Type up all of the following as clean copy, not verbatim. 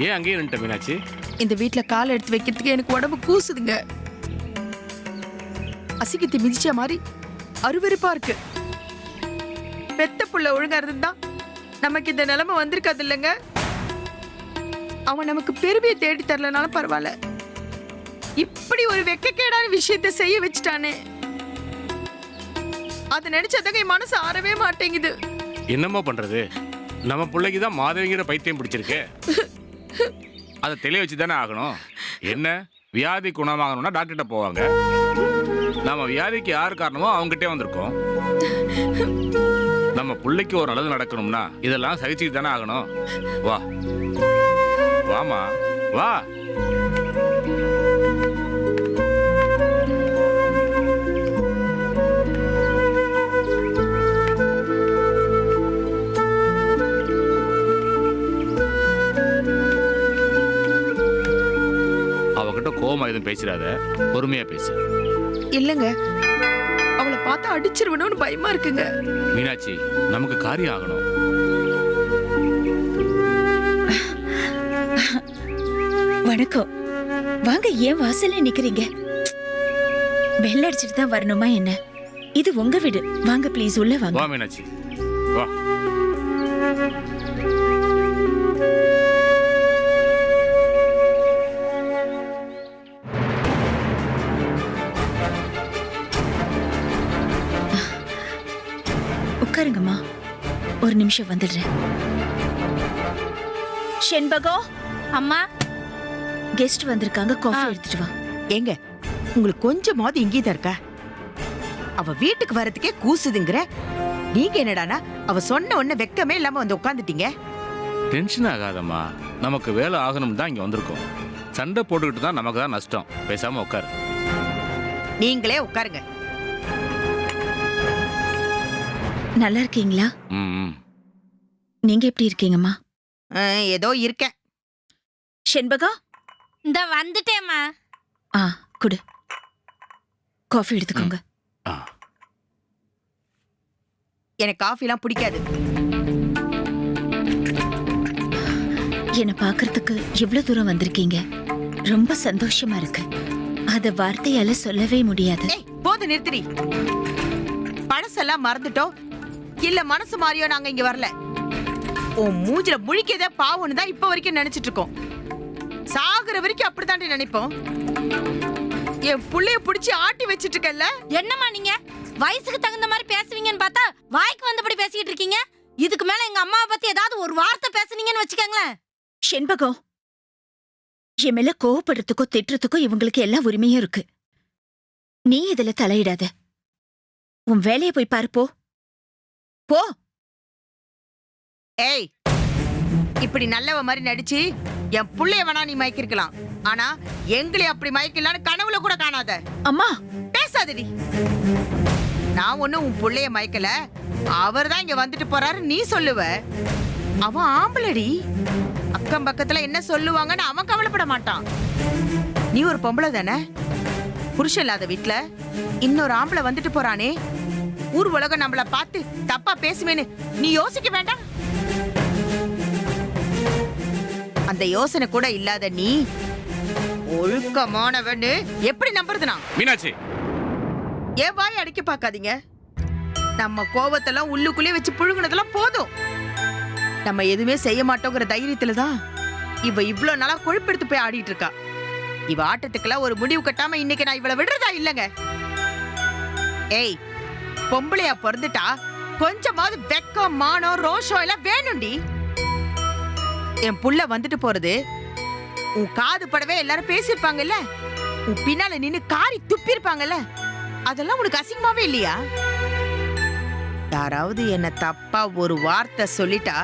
ஏன் அங்கேயே நின்ட்ட மீனாட்சி? இந்த வீட்டுல காலை எடுத்து வைக்கிறதுக்கு எனக்கு உடம்பு கூசுதுங்க. அசிங்கத்தை மிதிச்ச மாதிரி அருவருப்பா இருக்கு. பெத்த புள்ள ஒழுங்கா இருந்தா நமக்கு இந்த நிலைமை வந்திருக்காது இல்லைங்க. அவன் நமக்கு பெருமையை தேடி தரலனாலும் பரவாயில்ல, இப்படி ஒரு வெக்கக்கேடான விஷயத்தை செய்ய வச்சுட்டானே, அதை நினைச்சதாங்க என் மனசு ஆறவே மாட்டேங்குது. என்னம்மா பண்றது? நம்ம பிள்ளைக்கு தான் மாதவிங்கிற பைத்தியம் பிடிச்சிருக்கு. அதை தெளிய வச்சு தானே ஆகணும். என்ன வியாதி குணமாகணும்னா டாக்டர்கிட்ட போவாங்க. நம்ம வியாதிக்கு யார் காரணமோ அவங்ககிட்டே வந்திருக்கோம். நம்ம பிள்ளைக்கு ஒரு நல்லது நடக்கணும்னா இதெல்லாம் சகிச்சுட்டு தானே ஆகணும். வா வாமா வா. அவகிட்ட கோவமா எதுவும் பேசிடாத, பொறுமையா பேசு. இல்லங்க, அவளை பார்த்தா அடிச்சிருவணும்னு பயமா இருக்குங்க. மீனாட்சி, நமக்கு காரியம் ஆகணும். வணக்கம். வாங்க, ஏன் வாசல்ல நிக்கிறீங்க? பெல் அடிச்சிட்டு தான் வரணுமா என்ன? இது உங்க வீடு. வாங்க ப்ளீஸ், உள்ள வாங்க. வா மீனாட்சி வா. உட்காருங்கம்மா, ஒரு நிமிஷம் வந்துடுறேன். செண்பகம், அம்மா கெஸ்ட் வந்திருக்காங்க, காஃபி எடுத்துட்டு வா. ஏங்க, உங்களுக்கு கொஞ்சமாவது இங்கேதான் இருக்கா? அவ வீட்டுக்கு வரதுக்கே கூசுதுங்கிற நீங்க என்னடானா அவ சொன்ன உடனே வெக்கமே இல்லாம வந்து உட்காந்துட்டீங்க. டென்ஷன் ஆகாதம்மா, நமக்கு வேலை ஆகணும் தான் இங்க வந்திருக்கோம். சண்டை போட்டுக்கிட்டு தான் நமக்கு தான் நஷ்டம். பேசாம உட்காரு. நீங்களே உட்காருங்க. நல்லா இருக்கீங்களா? ம். நீங்க எப்படி இருக்கீங்கம்மா? ஏதோ இருக்கேன். செண்பகம், இந்த வந்துட்டேம்மா. ஆ குடு, காஃபி எடுத்துக்கோங்க. எனக்கு காஃபிலாம் பிடிக்காது. என்னை பார்க்கறதுக்கு இவ்வளவு தூரம் வந்திருக்கீங்க, ரொம்ப சந்தோஷமா இருக்கு. அத வார்த்தையால சொல்லவே முடியாது. போது நிறுத்திரி. பழசெல்லாம் மறந்துட்டோம் இல்ல மனசு மாறியோ நாங்க இங்க வரல. உன் மூஞ்சில முழிக்கதே பாவம்னு தான் இப்ப வரைக்கும் நினைச்சிட்டு இருக்கோம். சாகுற வரைக்கும் அப்படித்தாண்டி நினைப்போம். என் புள்ளைய புடிச்சு ஆட்டி வச்சிட்டு இருக்கல. என்னம்மா நீங்க வயசுக்கு தகுந்த மாதிரி பேசுவீங்கன்னு பார்த்தா வாய்க்கு வந்தபடி பேசிட்டு இருக்கீங்க. இதுக்கு மேல எங்க அம்மாவை பத்தி ஏதாவது ஒரு வார்த்தை பேசுனீங்கன்னு வச்சுக்கோங்களேன். செண்பகம், என் மேல கோவப்படுறதுக்கோ திட்டுறதுக்கோ இவங்களுக்கு எல்லா உரிமையும் இருக்கு. நீ இதுல தலையிடாத. உன் வேலையை போய் பாரு, போ போ. ஏய், இப்படி நல்லவ மாதிரி நடிச்சு என் புள்ளைய வேணா நீ மயக்கிருக்கலாம். ஆனா எங்களை அப்படி மயக்கலான்னு கனவுல கூட காணாத. அம்மா பேசாதடி. நான் ஒண்ணும் உன் புள்ளைய மயக்கல, அவர் தான் இங்க வந்துட்டு போறாரு நீ சொல்லுவ. அவன் ஆம்பளடி, அக்கம் பக்கத்துல என்ன சொல்லுவாங்கன்னு அவன் கவலைப்பட மாட்டான். நீ ஒரு பொம்பளை தானே, புருஷன் இல்லாத வீட்டுல இன்னொரு ஆம்பளை வந்துட்டு போறானே, ஊர் உலகம் நம்மள பார்த்து தப்பா பேசுவேன்னு நீ யோசிக்க வேண்டாம். அந்த யோசனை கூட இல்லாத நீ ஒழுக்கமானவன்னு எப்படி நம்புறதுனா? மீனாட்சி, ஏன் வாய் அடிக்க பார்க்காதீங்க. நம்ம கோவத்தெல்லாம் உள்ளுக்குள்ளே வச்சு புழுங்குனதெல்லாம் போதும். நம்ம எதுவுமே செய்ய மாட்டோங்கிற தைரியத்துலதான் இவ இவ்ளோ நாளா கொழுப்பெடுத்து போய் ஆடிட்டு இருக்கா. இவ ஆட்டத்துக்கெல்லாம் ஒரு முடிவு கட்டாம இன்னைக்கு நான் இவளை விடுறதா இல்லங்க. ஏய், பொம்பளையா பிறந்துட்டா கொஞ்சமாவது வெக்கம், மானம், ரோஷம் எல்லாம் வேணும்டி. என் புள்ள வந்துட்டு போறது உன் காது படவே எல்லாரும் பேசிருப்பாங்கல்ல, உன் பின்னால நின்னு காரி துப்பி இருப்பாங்கல்ல, அதெல்லாம் உனக்கு அசிங்கமாவே இல்லையா? யாராவது என்ன தப்பா ஒரு வார்த்தை சொல்லிட்டா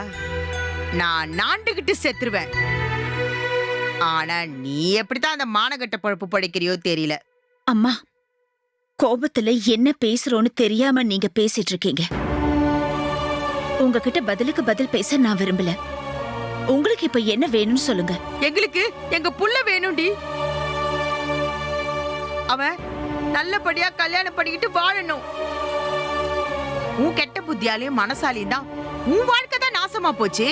நான் நாண்டுகிட்டு செத்துருவேன். ஆனா நீ எப்படித்தான் அந்த மானகட்ட பொழப்பு படைக்கிறியோ தெரியல. அம்மா, கோபத்துல என்ன பேசுறோன்னு தெரியாம நீங்க பேசிட்டு இருக்கீங்க. உங்ககிட்ட பதிலுக்கு பதில் பேச நான் விரும்பல. உங்களுக்கு இப்ப என்ன வேணும்னு சொல்லுங்க. எங்களுக்கு எங்க புள்ள வேணும்டி. அவன் நல்லபடியா கல்யாணம் பண்ணிக்கிட்டு வாழணும். உன் கெட்ட புத்தியாலையும் மனசாலையும் தான் உன் வாழ்க்கை தான் நாசமா போச்சு.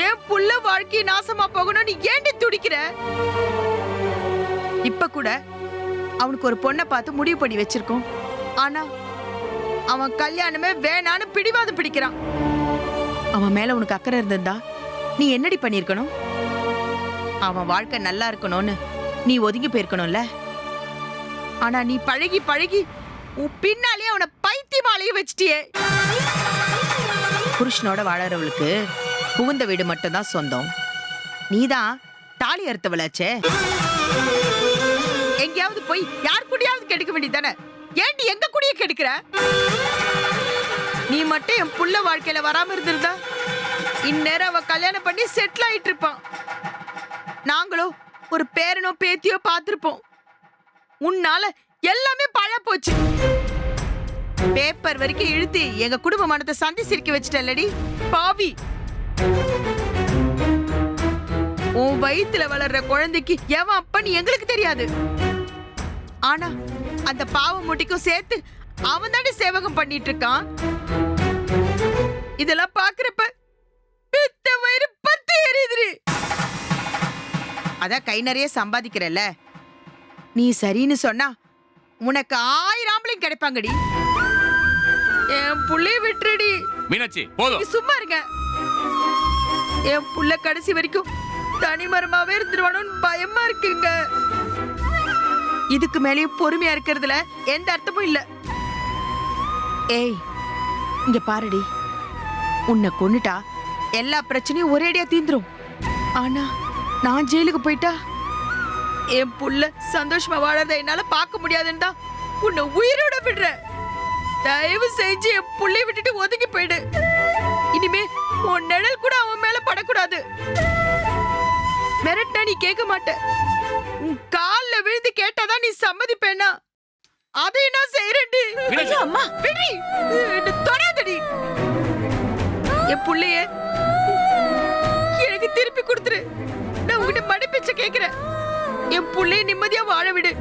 என் புள்ள வாழ்க்கை நாசமா போகணும்னு ஏண்டி துடிக்கிற? இப்ப கூட அவனுக்கு ஒரு பொண்ணை பார்த்து முடிவு பண்ணி வச்சிருக்கோம். ஆனா அவன் கல்யாணமே வேணான்னு பிடிவாதம் பிடிக்கிறான். அவன் மேல உனக்கு அக்கறை இருந்திருந்தா நீ என்னடி பண்ணிருக்கணும்? அவன் வாழ்க்கை நல்லா இருக்கணும்னு நீ ஒதுங்கி போயிருக்கணும்ல. ஆனா நீ பழகி பழகி உன் பின்னாலே அவனை பைத்தியமாலேயே வச்சிட்டியே. புருஷனோட வாழறவளுக்கு புகுந்த வீடு மட்டும்தான் சொந்தம். நீதான் தாலி அறுத்தவளாச்சே. எங்கேயாவது போய் யார் கூடயாவது கெடுக்க வேண்டியதானே? ஏண்டி எங்க கூடயே கெடுக்கிற? நீ மட்டும் என் புள்ள வாழ்க்கையில வராம இருந்திருந்தா இந்நேரம் அவ கல்யாணம் பண்ணி செட்டில் ஆயிட்டு இருப்பான். நாங்களோ ஒரு பேரனோ பேத்தியோ பார்த்திருப்போம். உன்னால எல்லாமே பழ போச்சு. பேப்பர் வரைக்கும் இழுத்து எங்க குடும்ப மனத்தை சந்தி சிரிக்க வச்சிட்டல்லடி பாவி. உன் வயித்துல வளர்ற குழந்தைக்கு எவன் அப்பன்னு எங்களுக்கு தெரியாது. ஆனா அந்த பாவ முட்டிக்கும் சேர்த்து அவன் தாண்டி சேவகம் பண்ணிட்டு இருக்கான். இதெல்லாம் பாக்குறப்ப பித்த வயிறு பத்தி எரியுது. அதான் கை நிறைய சம்பாதிக்கிறல்ல, நீ சரின்னு சொன்னா உனக்கு 1000 ஆம்பளையும் கிடைப்பாங்கடி. என் புள்ளைய விட்டுடி மீனாட்சி போதும். சும்மா இருங்க. என் புள்ள கடைசி வரைக்கும் தனிமரமாவே இருந்துருவானோன்னு பயமா இருக்குங்க. இதுக்கு மேலேயும் பொறுமையா இருக்கிறதுல எந்த அர்த்தமும் இல்ல. ஏய் இங்க பாருடி, உன்னை கொன்னுட்டா எல்லா பிரச்சனையும் ஒரேடியா தீந்துரும். ஆனா நான் ஜெயிலுக்கு போயிட்டா என் புள்ள சந்தோஷமா வாழறத என்னால பார்க்க முடியாதுன்னு தான் உன்னை உயிரோட விடுறேன். தயவு செஞ்சு என் புள்ளைய விட்டுட்டு ஒதுங்கி போயிடு. இனிமே உன் நிழல் கூட அவன் மேல படக்கூடாது. மிரட்டா நீ கேட்க மாட்ட. உன் கால்ல விழுந்து கேட்டாதான் நீ சம்மதிப்பேனா? அதை நான் செய்யறேன்டி. அம்மா விடி, தொடாதடி. என் புள்ளைய எனக்கு திருப்பி கொடுத்துரு. நான் உன்கிட்ட மன்னிப்பிச்ச கேக்குறேன். என் புள்ளைய நிம்மதியா வாழ விடு.